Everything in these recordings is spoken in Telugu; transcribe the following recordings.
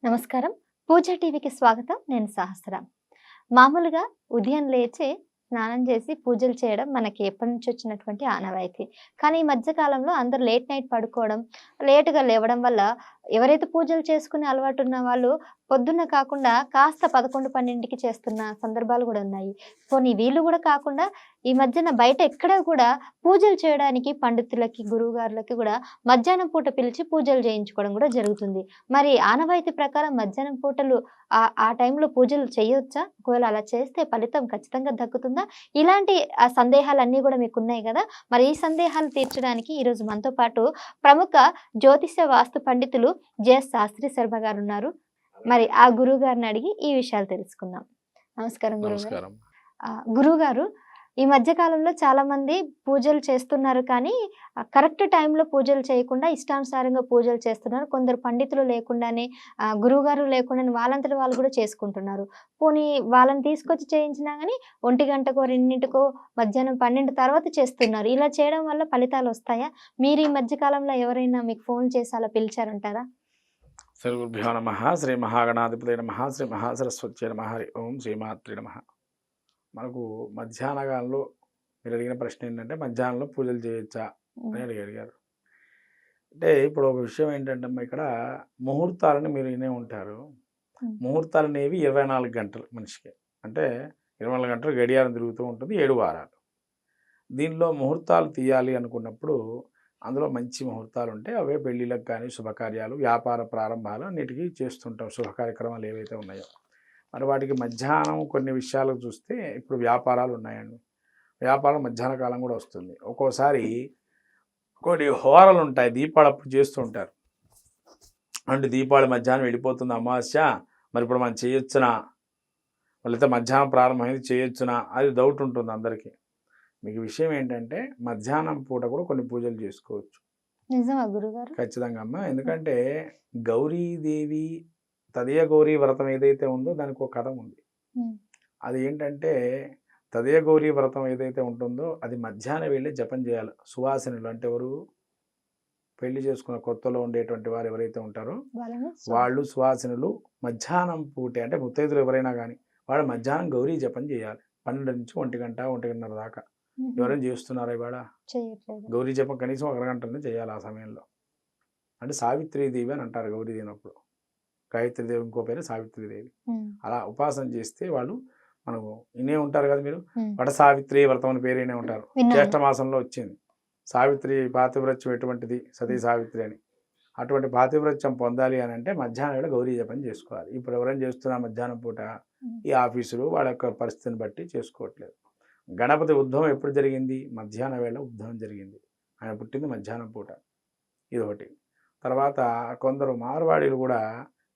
నమస్కారం. పూజ టీవీకి స్వాగతం. నేను సహస్ర. మామూలుగా ఉదయం లేచి స్నానం చేసి పూజలు చేయడం మనకి ఎప్పటినుంచో వచ్చినటువంటి ఆనవాయితీ. కానీ ఈ మధ్య కాలంలో అందరూ లేట్ నైట్ పడుకోవడం, లేట్‌గా లేవడం వల్ల ఎవరైతే పూజలు చేసుకునే అలవాటు ఉన్న వాళ్ళు పొద్దున్న కాకుండా కాస్త 11, 12కి చేస్తున్న సందర్భాలు గూడా ఉన్నాయి. పోనీ వీళ్ళు గూడా కాకుండా ఈ మధ్యన బయట ఎక్కడ గూడా పూజలు చేయడానికి పండితులకి, గురువుగారులకి గూడా మధ్యాహ్నం పూట పిలిచి పూజలు చేయించుకోవడం గూడా జరుగుతుంది. మరి ఆనవాయితీ ప్రకారం మధ్యాహ్నం పూటలు ఆ టైంలో పూజలు చేయొచ్చా? ఒకవేళ అలా చేస్తే ఫలితం ఖచ్చితంగా దక్కుతుందా? ఇలాంటి సందేహాలన్నీ గూడా మీకున్నాయి గదా! మరి ఈ సందేహాలు తీర్చడానికి ఈరోజు మనతో పాటు ప్రముఖ జ్యోతిష్య వాస్తు పండితులు జె.ఎస్. శాస్త్రి శర్మ గారున్నారు. మరి ఆ గురువుగారిని అడిగి ఈ విషయాలు తెలుసుకుందాం. నమస్కారం గురువుగారు. నమస్కారం. గురువుగారు, ఈ మధ్య కాలంలో చాలామంది పూజలు చేస్తున్నారు కానీ కరెక్ట్ టైంలో పూజలు చేయకుండా ఇష్టానుసారంగా పూజలు చేస్తున్నారు. కొందరు పండితులు లేకుండానే గురువుగారు లేకుండానే వాళ్ళంతట వాళ్ళు కూడా చేసుకుంటున్నారు. పోనీ వాళ్ళని తీసుకొచ్చి చేయించినా గానీ 1 గంటకో, 2కో, మధ్యాహ్నం 12 తర్వాత చేస్తున్నారు. ఇలా చేయడం వల్ల ఫలితాలొస్తాయా? మీరు ఈ మధ్య కాలంలో ఎవరైనా మీకు ఫోన్ చేసి అలా పిలిచారంటారా? శ్రీ గురుభ్యో నమః. శ్రీ మహాగణాధిపతయే నమః. శ్రీ మహాసరస్వత్యై నమః. హరి ఓం శ్రీమాత్రే నమః. మనకు మధ్యాహ్న కాలంలో మీరు అడిగిన ప్రశ్న ఏంటంటే మధ్యాహ్నంలో పూజలు చేయొచ్చా అని అడిగారు. అంటే ఇప్పుడు ఒక విషయం ఏంటంటే అమ్మా, ఇక్కడ ముహూర్తాలని మీరు వినే ఉంటారు. ముహూర్తాలు అనేవి 24 గంటలు మనిషికి. అంటే 24 గంటలు గడియారం తిరుగుతూ ఉంటుంది, 7 వారాలు. దీనిలో ముహూర్తాలు తీయాలి అనుకున్నప్పుడు అందులో మంచి ముహూర్తాలు ఉంటాయి. అవే పెళ్ళిళ్ళకి కానీ, శుభకార్యాలు, వ్యాపార ప్రారంభాలు అన్నిటికీ చేస్తుంటాం. శుభ కార్యక్రమాలు ఏవైతే ఉన్నాయో మరి వాటికి మధ్యాహ్నం కొన్ని విషయాలు చూస్తే ఇప్పుడు వ్యాపారాలు ఉన్నాయండి. వ్యాపారం మధ్యాహ్న కాలం కూడా వస్తుంది. ఒక్కోసారి కొన్ని హోరాలు ఉంటాయి, దీపాలు చేస్తూ ఉంటారు. అంటే దీపావళి మధ్యాహ్నం వెళ్ళిపోతుంది అమావాస్య, మరి ఇప్పుడు మనం చేయొచ్చునా, వాళ్ళైతే మధ్యాహ్నం ప్రారంభమైంది చేయొచ్చునా, అది డౌట్ ఉంటుంది అందరికీ. మీకు విషయం ఏంటంటే మధ్యాహ్నం పూట కూడా కొన్ని పూజలు చేసుకోవచ్చు. నిజమా గురుగారు? ఖచ్చితంగా అమ్మ. ఎందుకంటే గౌరీదేవి తదయ గౌరీ వ్రతం ఏదైతే ఉందో దానికి ఒక కథ ఉంది. అది ఏంటంటే తదయ గౌరీ వ్రతం ఏదైతే ఉంటుందో అది మధ్యాహ్నం వెళ్ళి జపం చేయాలి. సువాసినులు అంటే ఎవరు? పెళ్లి చేసుకున్న కొత్తలో ఉండేటువంటి వారు ఎవరైతే ఉంటారో వాళ్ళు సువాసినులు మధ్యాహ్నం పూటే, అంటే ముత్తైదులు ఎవరైనా కానీ వాళ్ళు మధ్యాహ్నం గౌరీ జపం చేయాలి. 12 నుంచి 1 గంట 1:30 దాకా. ఎవరైనా చేస్తున్నారా ఇవాళ? గౌరీ జపం కనీసం 1 గంటనే చేయాలి ఆ సమయంలో. అంటే సావిత్రీదేవి అని అంటారు గౌరీ అయినప్పుడు. గాయత్రీదేవి ఇంకో పేరు సావిత్రీదేవి. అలా ఉపాసన చేస్తే వాళ్ళు, మనకు ఇనే ఉంటారు కదా మీరు, వట సావిత్రి వ్రతం అని పేరు వినే ఉంటారు. జ్యేష్ఠ మాసంలో వచ్చింది. సావిత్రి పాతివ్రత్యం ఎటువంటిది, సతీ సావిత్రి అని. అటువంటి పాతివ్రత్యం పొందాలి అని అంటే మధ్యాహ్నం వేళ గౌరీ జపం చేసుకోవాలి. ఇప్పుడు ఎవరైనా చేస్తున్నా మధ్యాహ్నం పూట ఈ ఆఫీసులు వాళ్ళ యొక్క పరిస్థితిని బట్టి చేసుకోవట్లేదు. గణపతి ఉద్భవం ఎప్పుడు జరిగింది? మధ్యాహ్న వేళ ఉద్భవం జరిగింది. ఆయన పుట్టింది మధ్యాహ్నం పూట. ఇదొకటి. తర్వాత కొందరు మార్వాడీలు కూడా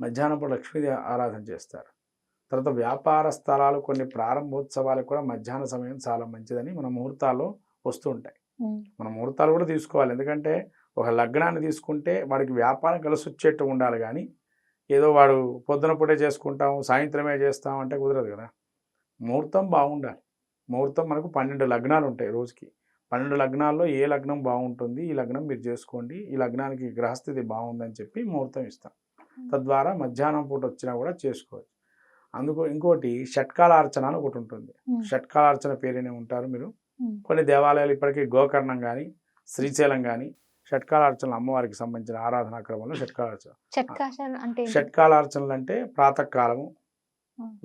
మధ్యాహ్నం పూట లక్ష్మీదేవి ఆరాధన చేస్తారు. తర్వాత వ్యాపార స్థలాలు కొన్ని ప్రారంభోత్సవాలకు కూడా మధ్యాహ్న సమయం చాలా మంచిదని మన ముహూర్తాల్లో వస్తూ ఉంటాయి. మన ముహూర్తాలు కూడా తీసుకోవాలి. ఎందుకంటే ఒక లగ్నాన్ని తీసుకుంటే వాడికి వ్యాపారం కలిసి వచ్చేట్టు ఉండాలి, కానీ ఏదో వాడు పొద్దున పూటే చేసుకుంటాం సాయంత్రమే చేస్తాం అంటే కుదరదు కదా. ముహూర్తం బాగుండాలి. ముహూర్తం మనకు 12 లగ్నాలు ఉంటాయి రోజుకి. 12 లగ్నాల్లో ఏ లగ్నం బాగుంటుంది, ఈ లగ్నం మీరు చేసుకోండి, ఈ లగ్నానికి గ్రహస్థితి బాగుందని చెప్పి ముహూర్తం ఇస్తాం. తద్వారా మధ్యాహ్నం పూట వచ్చినా కూడా చేసుకోవచ్చు. అందుకు ఇంకోటి షట్కాలార్చన అని ఒకటి ఉంటుంది. షట్కాలార్చన పేరునే ఉంటారు మీరు. కొన్ని దేవాలయాలు ఇప్పటికీ గోకర్ణం కానీ, శ్రీశైలం కానీ షట్కాలార్చనలు అమ్మవారికి సంబంధించిన ఆరాధనా క్రమంలో షట్కాలార్చనలు అంటే ప్రాతకాలము,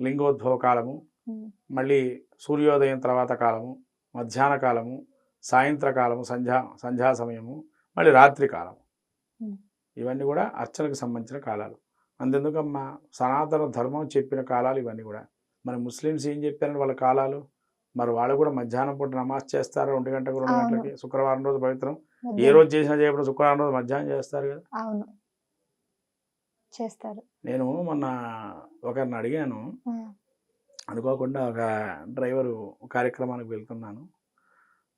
లింగోద్భవ కాలము, మళ్ళీ సూర్యోదయం తర్వాత కాలము, మధ్యాహ్న కాలము, సాయంత్రకాలము, సంధ్యా సమయము, మళ్ళీ రాత్రి కాలము. ఇవన్నీ కూడా అర్చనకు సంబంధించిన కాలాలు. అంతెందుకమ్మా, సనాతన ధర్మం చెప్పిన కాలాలు ఇవన్నీ కూడా. మన ముస్లిమ్స్ ఏం చెప్పారంటే వాళ్ళ కాలాలు, మరి వాళ్ళు కూడా మధ్యాహ్నం పూట నమాజ్ చేస్తారు 1 గంటకు 2 గంటలకి. శుక్రవారం రోజు పవిత్రం, ఏ రోజు చేసినా చేయప్పుడు శుక్రవారం రోజు మధ్యాహ్నం చేస్తారు కదా. అవును, చేస్తారు. నేను మొన్న ఒకరిని అడిగాను, అనుకోకుండా ఒక డ్రైవరు కార్యక్రమానికి వెళ్తున్నాను,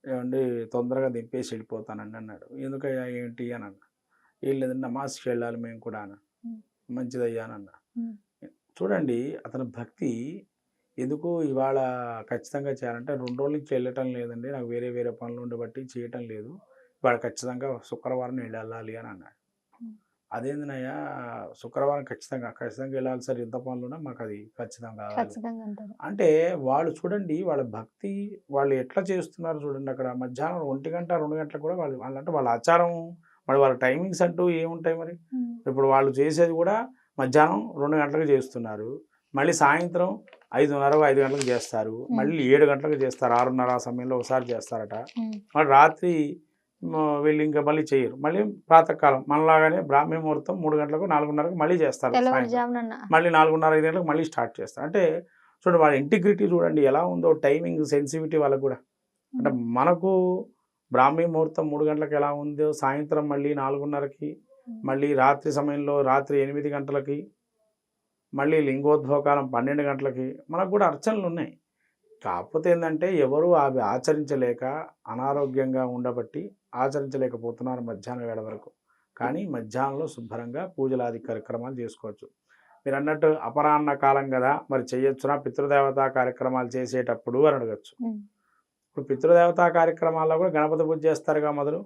ఏమండి తొందరగా దింపేసి వెళ్ళిపోతానండి అన్నాడు. ఎందుకయ్యా ఏంటి అని అన్నా. ఏం లేదండి నమాజ్కి వెళ్ళాలి మేము కూడా అన్న. మంచిదయ్యా అని అన్నా. చూడండి అతని భక్తి ఎందుకు ఇవాళ ఖచ్చితంగా చేయాలంటే 2 రోజుల నుంచి వెళ్ళటం లేదండి, నాకు వేరే వేరే పనులు ఉండబట్టి చేయటం లేదు, ఇవాళ ఖచ్చితంగా శుక్రవారం వెళ్ళాలి అని అన్నాడు. అదేందినయ్యా శుక్రవారం ఖచ్చితంగా వెళ్ళాలి సార్, ఎంత పనులున్నా మాకు అది ఖచ్చితంగా కావాలి. ఖచ్చితంగా అంటారు. అంటే వాళ్ళు చూడండి వాళ్ళ భక్తి వాళ్ళు ఎట్లా చేస్తున్నారు చూడండి. అక్కడ మధ్యాహ్నం 1 గంట 2 గంటలకు కూడా వాళ్ళంటే వాళ్ళ ఆచారం మరి వాళ్ళ టైమింగ్స్ అంటూ ఏముంటాయి మరి. ఇప్పుడు వాళ్ళు చేసేది కూడా మధ్యాహ్నం 2 గంటలకు చేస్తున్నారు, మళ్ళీ సాయంత్రం 5:30 5 గంటలకు చేస్తారు, మళ్ళీ 7 గంటలకు చేస్తారు, 6:30 ఆ సమయంలో ఒకసారి చేస్తారట. మరి రాత్రి వీళ్ళు ఇంకా మళ్ళీ చేయరు, మళ్ళీ ప్రాతకాలం మనలాగానే బ్రాహ్మీ ముహూర్తం 3 గంటలకు 4:30కు మళ్ళీ చేస్తారు, మళ్ళీ 4:30 5 గంటలకు మళ్ళీ స్టార్ట్ చేస్తారు. అంటే చూడండి వాళ్ళ ఇంటిగ్రిటీ చూడండి ఎలా ఉందో, టైమింగ్ సెన్సిటివిటీ వాళ్ళకు కూడా. అంటే మనకు బ్రాహ్మీ ముహూర్తం 3 గంటలకు ఎలా ఉందో, సాయంత్రం మళ్ళీ 4:30కి, మళ్ళీ రాత్రి సమయంలో రాత్రి 8 గంటలకి, మళ్ళీ లింగోద్భవకాలం 12 గంటలకి మనకు కూడా అర్చనలు ఉన్నాయి. కాకపోతే ఏంటంటే ఎవరు అవి ఆచరించలేక అనారోగ్యంగా ఉండబట్టి ఆచరించలేకపోతున్నారు మధ్యాహ్నం వేళ వరకు. కానీ మధ్యాహ్నంలో శుభ్రంగా పూజలాది కార్యక్రమాలు చేసుకోవచ్చు. మీరు అన్నట్టు అపరాహ్న కాలం కదా మరి చేయొచ్చునా పితృదేవతా కార్యక్రమాలు చేసేటప్పుడు అని అడగచ్చు. ఇప్పుడు పితృదేవతా కార్యక్రమాల్లో కూడా గణపతి పూజ చేస్తారుగా మొదలు,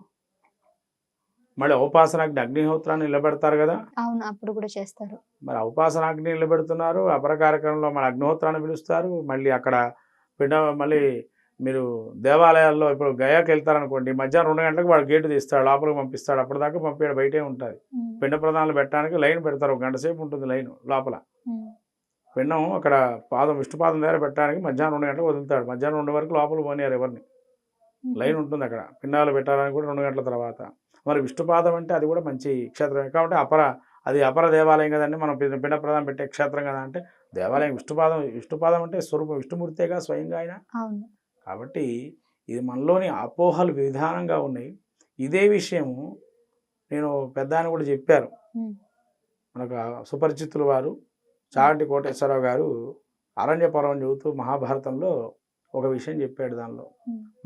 మళ్ళీ ఉపాసనాగ్ని అగ్నిహోత్రాన్ని నిలబెడతారు కదా. అవును, అప్పుడు కూడా చేస్తారు. మరి ఉపాసనాగ్ని నిలబెడుతున్నారు, అపర కార్యక్రమంలో మన అగ్నిహోత్రాన్ని పిలుస్తారు, మళ్ళీ అక్కడ మళ్ళీ మీరు దేవాలయాల్లో ఇప్పుడు గయాకి వెళ్తారనుకోండి, మధ్యాహ్నం 2 గంటలకు వాడు గేటు తీస్తాడు, లోపలికి పంపిస్తాడు, అప్పటిదాకా పంపించాడు బయటే ఉంటుంది. పిండ ప్రదానాలు పెట్టడానికి లైన్ పెడతారు, 1 గంట సేపు ఉంటుంది లైన్ లోపల. పిండం అక్కడ విష్ణుపాదం దగ్గర పెట్టడానికి మధ్యాహ్నం 2 గంటలకు వదులుతాడు, మధ్యాహ్నం 2 వరకు లోపల పోనీయారు ఎవరిని, లైన్ ఉంటుంది అక్కడ. పిండాలు పెట్టడానికి కూడా 2 గంటల తర్వాత. మరి విష్ణుపాదం అంటే అది కూడా మంచి క్షేత్రమే కాబట్టి అది అపర దేవాలయం కదండి, మనం పిండ ప్రదానం పెట్టే క్షేత్రం కదా అంటే దేవాలయం విష్ణుపాదం అంటే స్వరూపం విష్ణుమూర్తిగా స్వయంగా ఆయన. కాబట్టి ఇది మనలోని అపోహలు విధానంగా ఉన్నాయి. ఇదే విషయము నేను పెద్ద ఆయన కూడా చెప్పారు, మనకు సుపరిచితులు వారు చాగంటి కోటేశ్వరరావు గారు అరణ్య పర్వం చదువుతూ మహాభారతంలో ఒక విషయం చెప్పాడు. దానిలో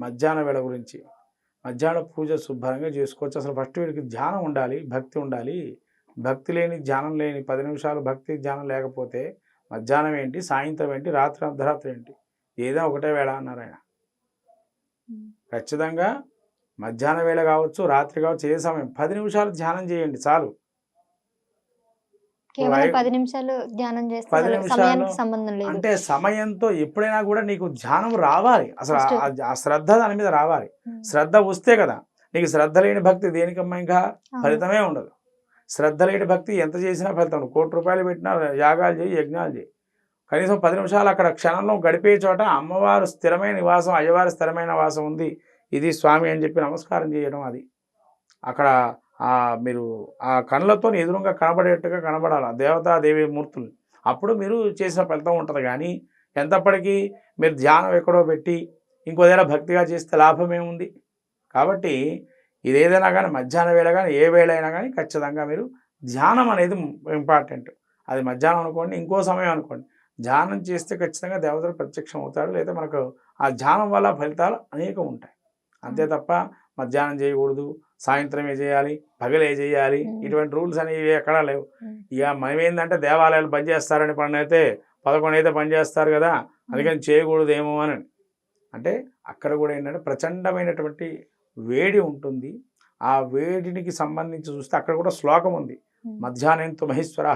మధ్యాహ్న వేళ గురించి, మధ్యాహ్న పూజ శుభ్రంగా చేసుకోవచ్చు. అసలు ఫస్ట్ వీడికి ధ్యానం ఉండాలి, భక్తి ఉండాలి. భక్తి లేని ధ్యానం లేని 10 నిమిషాలు భక్తి ధ్యానం లేకపోతే మధ్యాహ్నం ఏంటి, సాయంత్రం ఏంటి, రాత్రి అర్ధరాత్రి ఏంటి, ఏదో ఒకటే వేళ అన్నారు ఆయన. ఖచ్చితంగా మధ్యాహ్న వేళ కావచ్చు, రాత్రి కావచ్చు, ఏ సమయం 10 నిమిషాలు ధ్యానం చేయండి చాలు. 10 నిమిషాలు ధ్యానం చేస్తే సంబంధం లేదు. అంటే సమయంతో ఎప్పుడైనా కూడా నీకు ధ్యానం రావాలి, అసలు ఆ శ్రద్ధ దాని మీద రావాలి. శ్రద్ధ వస్తే కదా, నీకు శ్రద్ధ లేని భక్తి దేనికమ్మా ఇంకా ఫలితమే ఉండదు. శ్రద్ధ లేని భక్తి ఎంత చేసినా ఫలితం ఉండదు. 1 కోటి రూపాయలు పెట్టినా యాగాలు చేయి, యజ్ఞాలు చేయి, కనీసం 10 నిమిషాలు అక్కడ క్షణంలో గడిపే చోట అమ్మవారు స్థిరమైన నివాసం, అయ్యవారి స్థిరమైన నివాసం ఉంది, ఇది స్వామి అని చెప్పి నమస్కారం చేయడం. అది అక్కడ మీరు ఆ కళ్ళతో ఎదురుగా కనబడేట్టుగా కనబడాలి దేవతాదేవి మూర్తులు, అప్పుడు మీరు చేసిన ఫలితం ఉంటుంది. కానీ ఎంతప్పటికీ మీరు ధ్యానం ఎక్కడో పెట్టి ఇంకో దగ్గర భక్తిగా చేస్తే లాభం ఏముంది. కాబట్టి ఇది ఏదైనా కానీ మధ్యాహ్న వేళ కానీ ఏ వేళ అయినా కానీ ఖచ్చితంగా మీరు ధ్యానం అనేది ఇంపార్టెంట్. అది మధ్యాహ్నం అనుకోండి, ఇంకో సమయం అనుకోండి, ధ్యానం చేస్తే ఖచ్చితంగా దేవతలు ప్రత్యక్షం అవుతాడు. లేదా మనకు ఆ ధ్యానం వల్ల ఫలితాలు అనేకం ఉంటాయి. అంతే తప్ప మధ్యాహ్నం చేయకూడదు, సాయంత్రమే చేయాలి, పగలే చేయాలి, ఇటువంటి రూల్స్ అనేవి ఎక్కడా లేవు. ఇక మనం ఏంటంటే దేవాలయాలు బంద్ చేస్తారని పని అయితే 11 అయితే పని చేస్తారు కదా, అందుకని చేయకూడదేమో అని. అంటే అక్కడ కూడా ఏంటంటే ప్రచండమైనటువంటి వేడి ఉంటుంది. ఆ వేడినికి సంబంధించి చూస్తే అక్కడ కూడా శ్లోకం ఉంది, మధ్యాహ్నంతో మహేశ్వర,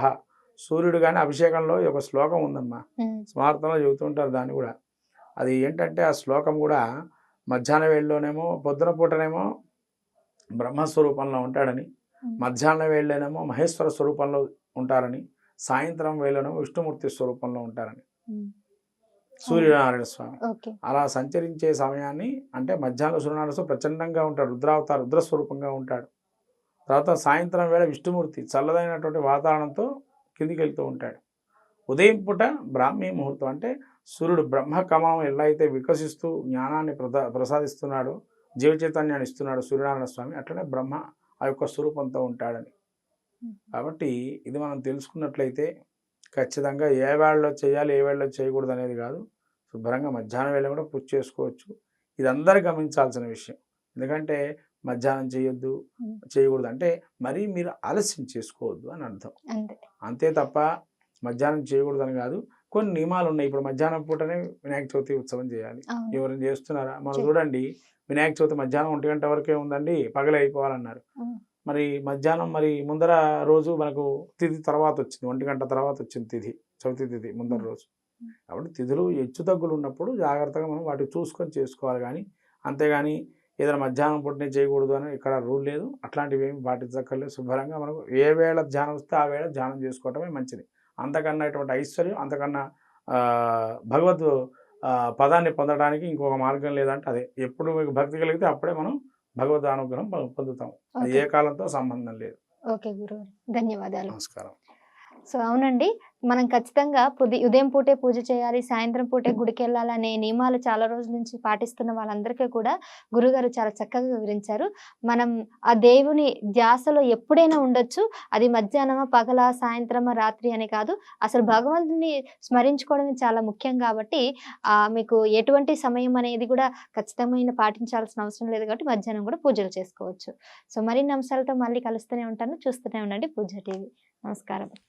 సూర్యుడు కానీ అభిషేకంలో ఒక శ్లోకం ఉందమ్మా, స్మార్థంలో చెబుతుంటారు దాన్ని కూడా. అది ఏంటంటే ఆ శ్లోకం కూడా మధ్యాహ్న వేళలోనేమో పొద్దున పూటనేమో బ్రహ్మస్వరూపంలో ఉంటాడని, మధ్యాహ్న వేళలోనేమో మహేశ్వర స్వరూపంలో ఉంటారని, సాయంత్రం వేళలోనేమో విష్ణుమూర్తి స్వరూపంలో ఉంటారని. సూర్యనారాయణ స్వామి అలా సంచరించే సమయాన్ని అంటే మధ్యాహ్నం సూర్యనారాయణ స్వామి ప్రచండంగా ఉంటాడు, రుద్రస్వరూపంగా ఉంటాడు. తర్వాత సాయంత్రం వేళ విష్ణుమూర్తి చల్లదైనటువంటి వాతావరణంతో కిందికి వెళ్తూ ఉంటాడు. ఉదయం పూట బ్రాహ్మీ ముహూర్తం అంటే సూర్యుడు బ్రహ్మకమలం ఎలా అయితే వికసిస్తూ జ్ఞానాన్ని ప్రసాదిస్తున్నాడో, జీవ చైతన్యాన్ని ఇస్తున్నాడు సూర్యనారాయణ స్వామి, అట్లనే బ్రహ్మ ఆ యొక్క స్వరూపంతో ఉంటాడని. కాబట్టి ఇది మనం తెలుసుకున్నట్లయితే ఖచ్చితంగా ఏ వేళలో చేయాలి, ఏ వేళలో చేయకూడదు అనేది కాదు, శుభ్రంగా మధ్యాహ్నం వేళ కూడా పూజ చేసుకోవచ్చు. ఇది అందరూ గమనించాల్సిన విషయం. ఎందుకంటే మధ్యాహ్నం చేయకూడదు అంటే మరీ మీరు ఆలస్యం చేసుకోవద్దు అని అర్థం. అంతే తప్ప మధ్యాహ్నం చేయకూడదని కాదు. కొన్ని నియమాలు ఉన్నాయి. ఇప్పుడు మధ్యాహ్నం పూటనే వినాయక చవితి ఉత్సవం చేయాలి, ఎవరైనా చేస్తున్నారా? మనం చూడండి, వినాయక చవితి మధ్యాహ్నం 1 గంట వరకే ఉందండి, పగలే అయిపోవాలన్నారు. మరి మధ్యాహ్నం మరి ముందర రోజు మనకు తిథి తర్వాత వచ్చింది, 1 గంట తర్వాత వచ్చింది తిథి, చవితి తిథి ముందర రోజు. కాబట్టి తిథులు హెచ్చు తగ్గులు ఉన్నప్పుడు జాగ్రత్తగా మనం వాటిని చూసుకొని చేసుకోవాలి. కానీ అంతేగాని ఏదైనా మధ్యాహ్నం పూటనే చేయకూడదు అని ఇక్కడ రూల్ లేదు. అట్లాంటివి ఏమి పాటించక్కర్లేదు. శుభ్రంగా మనకు ఏ వేళ ధ్యానం వస్తే ఆ వేళ ధ్యానం చేసుకోవటమే మంచిది. అంతకన్నా ఇటువంటి ఐశ్వర్యం, అంతకన్నా భగవద్ పదాన్ని పొందడానికి ఇంకొక మార్గం లేదంటే అదే. ఎప్పుడు మీకు భక్తి కలిగితే అప్పుడే మనం భగవద్ అనుగ్రహం పొందుతాం. అది ఓకే. ఏ కాలంతో సంబంధం లేదు. ఓకే గురుగారు. ధన్యవాదాలు. నమస్కారం. సో అవునండి. మనం ఖచ్చితంగా ఉదయం పూటే పూజ చేయాలి, సాయంత్రం పూటే గుడికెళ్ళాలనే నియమాలు చాలా రోజుల నుంచి పాటిస్తున్న వాళ్ళందరికీ కూడా గురుగారు చాలా చక్కగా వివరించారు. మనం ఆ దేవుని ధ్యాసలో ఎప్పుడైనా ఉండొచ్చు. అది మధ్యాహ్నమా, పగలా, సాయంత్రమా, రాత్రి అని కాదు. అసలు భగవంతుని స్మరించుకోవడమే చాలా ముఖ్యం కాబట్టి మీకు ఎటువంటి సమయం అనేది కూడా ఖచ్చితమైన పాటించాల్సిన అవసరం లేదు కాబట్టి మధ్యాహ్నం కూడా పూజలు చేసుకోవచ్చు. సో మరిన్ని అంశాలతో మళ్ళీ కలుస్తూనే ఉంటాను. చూస్తూనే ఉండండి పూజ టీవీ. నమస్కారం.